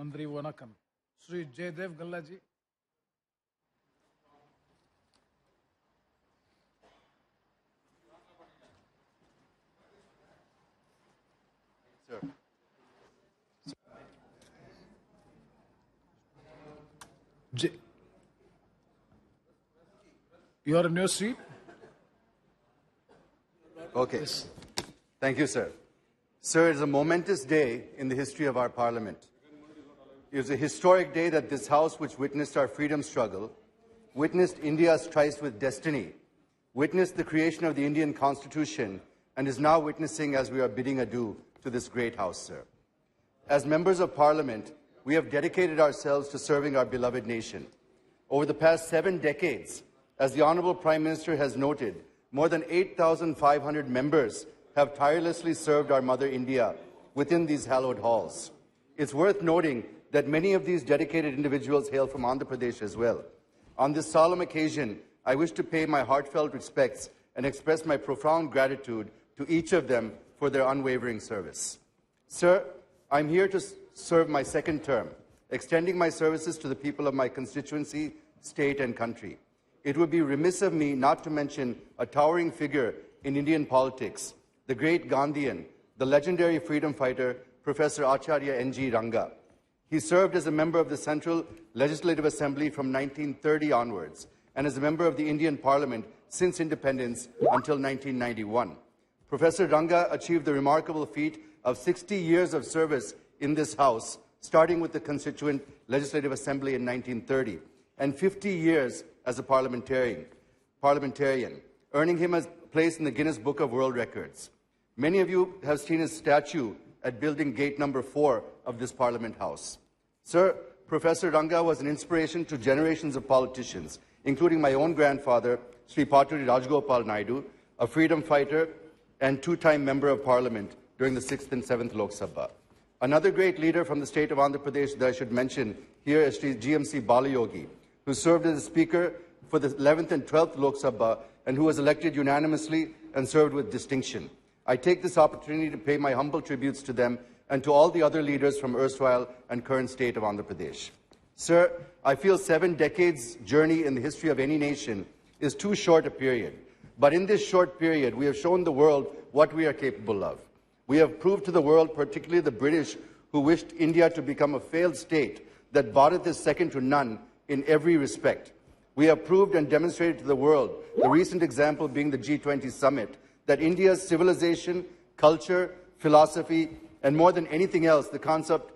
Nandri Vanakam. Sri Jayadev Galla ji. Sir. You are in your seat? Okay. Yes. Thank you, sir. Sir, it is a momentous day in the history of our Parliament. It was a historic day that this House, which witnessed our freedom struggle, witnessed India's tryst with destiny, witnessed the creation of the Indian Constitution, and is now witnessing as we are bidding adieu to this great House, sir. As members of Parliament, we have dedicated ourselves to serving our beloved nation. Over the past 7 decades, as the Honourable Prime Minister has noted, more than 8,500 members have tirelessly served our mother India within these hallowed halls. It's worth noting that many of these dedicated individuals hail from Andhra Pradesh as well. On this solemn occasion, I wish to pay my heartfelt respects and express my profound gratitude to each of them for their unwavering service. Sir, I'm here to serve my second term, extending my services to the people of my constituency, state and country. It would be remiss of me not to mention a towering figure in Indian politics, the great Gandhian, the legendary freedom fighter, Professor Acharya N.G. Ranga. He served as a member of the Central Legislative Assembly from 1930 onwards and as a member of the Indian Parliament since independence until 1991. Professor Ranga achieved the remarkable feat of 60 years of service in this House, starting with the Constituent Legislative Assembly in 1930, and 50 years as a parliamentarian, earning him a place in the Guinness Book of World Records. Many of you have seen his statue at Building Gate number 4 of this Parliament House. Sir, Professor Ranga was an inspiration to generations of politicians, including my own grandfather, Sri Paturi Rajgopal Naidu, a freedom fighter and 2-time Member of Parliament during the 6th and 7th Lok Sabha. Another great leader from the state of Andhra Pradesh that I should mention here is Sri GMC Balayogi, who served as Speaker for the 11th and 12th Lok Sabha and who was elected unanimously and served with distinction. I take this opportunity to pay my humble tributes to them and to all the other leaders from erstwhile and current state of Andhra Pradesh. Sir, I feel 7 decades' journey in the history of any nation is too short a period. But in this short period, we have shown the world what we are capable of. We have proved to the world, particularly the British, who wished India to become a failed state, that Bharat is second to none in every respect. We have proved and demonstrated to the world, the recent example being the G20 summit, that India's civilization, culture, philosophy, and more than anything else, the concept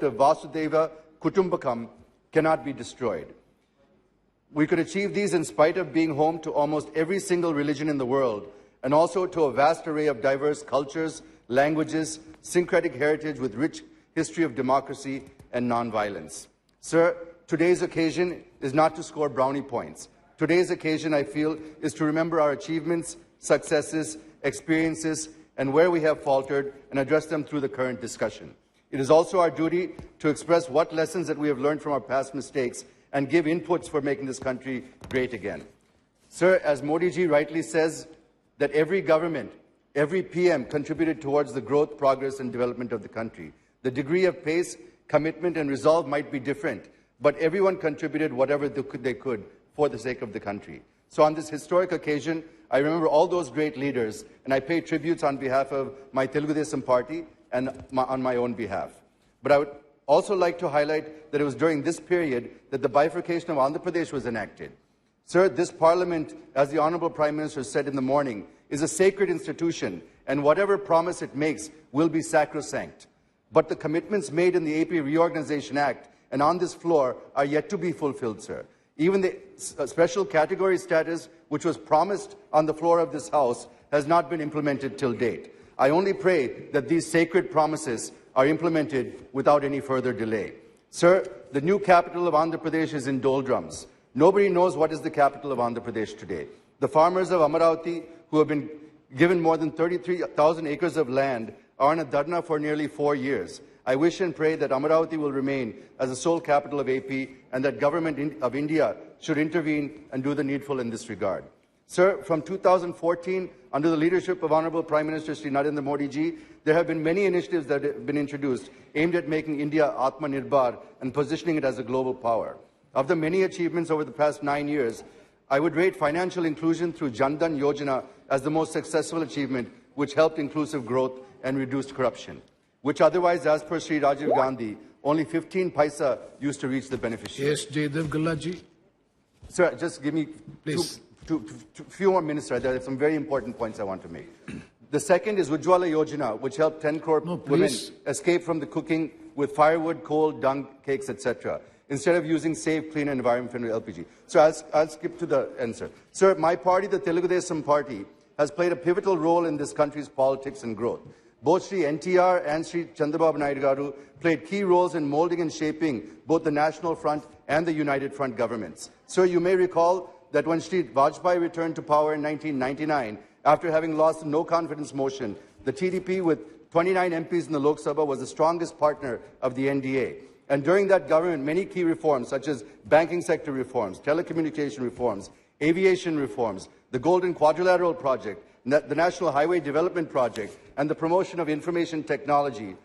of Vasudhaiva Kutumbakam cannot be destroyed. We could achieve these in spite of being home to almost every single religion in the world, and also to a vast array of diverse cultures, languages, syncretic heritage with rich history of democracy and non-violence. Sir, today's occasion is not to score brownie points. Today's occasion, I feel, is to remember our achievements, successes, experiences, and where we have faltered, and address them through the current discussion. It is also our duty to express what lessons that we have learned from our past mistakes and give inputs for making this country great again. Sir, as Modi ji rightly says, that every government, every PM contributed towards the growth, progress, and development of the country. The degree of pace, commitment, and resolve might be different, but everyone contributed whatever they could for the sake of the country. So on this historic occasion, I remember all those great leaders, and I pay tributes on behalf of my Telugu Desam party and on my own behalf. But I would also like to highlight that it was during this period that the bifurcation of Andhra Pradesh was enacted. Sir, this Parliament, as the Honourable Prime Minister said in the morning, is a sacred institution, and whatever promise it makes will be sacrosanct. But the commitments made in the AP Reorganisation Act and on this floor are yet to be fulfilled, sir. Even the special category status, which was promised on the floor of this House, has not been implemented till date. I only pray that these sacred promises are implemented without any further delay. Sir, the new capital of Andhra Pradesh is in doldrums. Nobody knows what is the capital of Andhra Pradesh today. The farmers of Amaravati, who have been given more than 33,000 acres of land, are on a dharna for nearly 4 years. I wish and pray that Amaravati will remain as the sole capital of AP and that Government of India should intervene and do the needful in this regard. Sir, from 2014, under the leadership of Honorable Prime Minister Shri Narendra Modi ji, there have been many initiatives that have been introduced aimed at making India Atmanirbhar and positioning it as a global power. Of the many achievements over the past 9 years, I would rate financial inclusion through Jan Dhan Yojana as the most successful achievement, which helped inclusive growth and reduced corruption, which otherwise, as per Shri Rajiv Gandhi, only 15 paisa used to reach the beneficiary. Yes, Jayadev Galla ji. Sir, just give me Please. few more minutes, sir. There are some very important points I want to make. The second is Ujjwala Yojana, which helped 10 crore women escape from the cooking with firewood, coal, dung, cakes, etc., instead of using safe, clean, and environment-friendly LPG. So I'll skip to the end, sir. Sir, my party, the Telugu Desam Party, has played a pivotal role in this country's politics and growth. Both Sri NTR and Sri Chandrababu Naidu garu played key roles in molding and shaping both the National Front and the United Front governments. Sir, you may recall that when Sri Vajpayee returned to power in 1999, after having lost the no-confidence motion, the TDP with 29 MPs in the Lok Sabha was the strongest partner of the NDA. And during that government, many key reforms, such as banking sector reforms, telecommunication reforms, aviation reforms, the Golden Quadrilateral Project, the National Highway Development Project, and the promotion of information technology,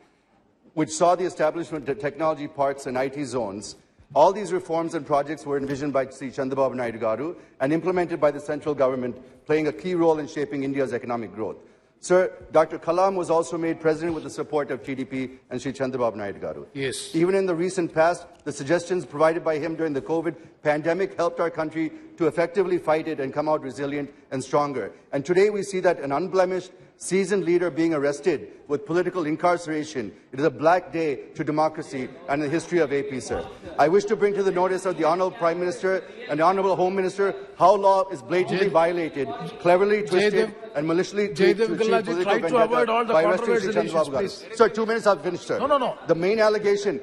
which saw the establishment of technology parks and IT zones. All these reforms and projects were envisioned by Sri Chandrababu Naidu garu and implemented by the central government, playing a key role in shaping India's economic growth. Sir, Dr. Kalam was also made president with the support of TDP and Sri Chandrababu Naidu garu. Yes. Even in the recent past, the suggestions provided by him during the COVID pandemic helped our country to effectively fight it and come out resilient and stronger. And today we see that an unblemished, seasoned leader being arrested with political incarceration. It is a black day to democracy and the history of AP, sir. I wish to bring to the notice of the Honourable Prime Minister and the Honourable Home Minister how law is blatantly violated, cleverly twisted and maliciously to achieve political vendetta by arresting Sri Chandrababu garu. Sir, 2 minutes, I'll finish, sir. No. The main allegation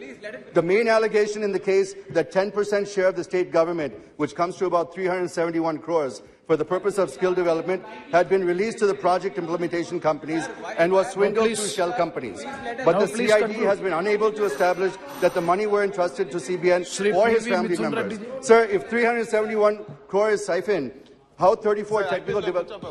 in the case that 10% share of the state government, which comes to about 371 crores, for the purpose of skill development, had been released to the project implementation companies and was swindled through shell companies. But the CID has been unable to establish that the money were entrusted to CBN or his family members. Sir, if 371 crore is siphoned, how 34 technical development...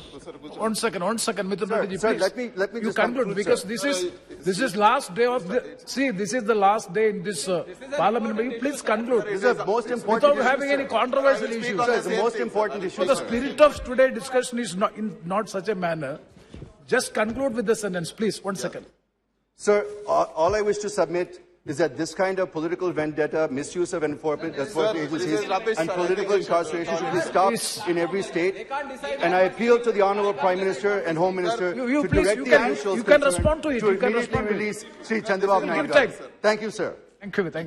One second, Mr. Reddy, sir, please. let me you just conclude, because sir. this is last day of the... See, this is the last day in this parliament. Will you please conclude? This is the most important without having any controversial issues. Sir, it's the most important issue. So the spirit of today's discussion is not in not such a manner. Just conclude with the sentence, please. 1 second. Sir, all I wish to submit is that this kind of political vendetta, misuse of enforcement agencies, and political incarceration should be stopped in every state. And I appeal to the Honourable Prime Minister and Home Minister to direct the officials you can respond to it. to immediately release Sri Chandrababu Naidu. Thank Thank you, sir. you.